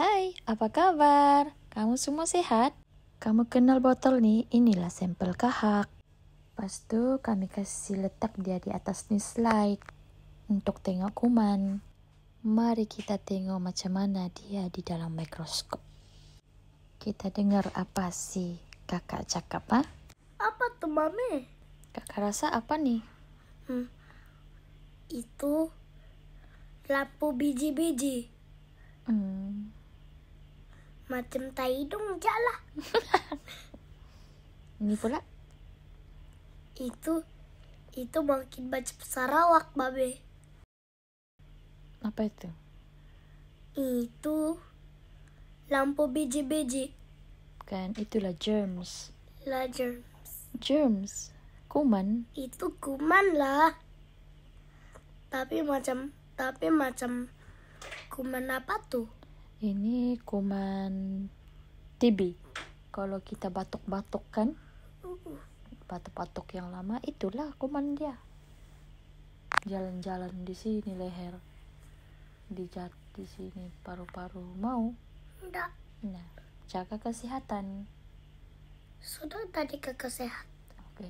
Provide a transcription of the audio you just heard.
Hai, apa kabar? Kamu semua sehat? Kamu kenal botol nih? Inilah sampel kahak. Pas itu kami kasih letak dia di atas nih slide untuk tengok kuman. Mari kita tengok macam mana dia di dalam mikroskop. Kita dengar apa sih kakak cakap, ha? Apa tuh, Mame? Kakak rasa apa nih? Itu lampu biji-biji. Macam tai hidung lah. Ini pula? Itu makin baca Sarawak, Babe. Apa itu? Itu lampu biji-biji. Kan itulah germs. Germs. Kuman. Itu kuman lah. Tapi macam kuman apa tuh? Ini kuman TB. Kalau kita batuk-batuk kan, batuk-batuk yang lama, itulah kuman dia. Jalan-jalan di sini leher, di sini paru-paru. Mau? Enggak. Nah, jaga kesehatan. Sudah tadi ke kesehatan. Oke.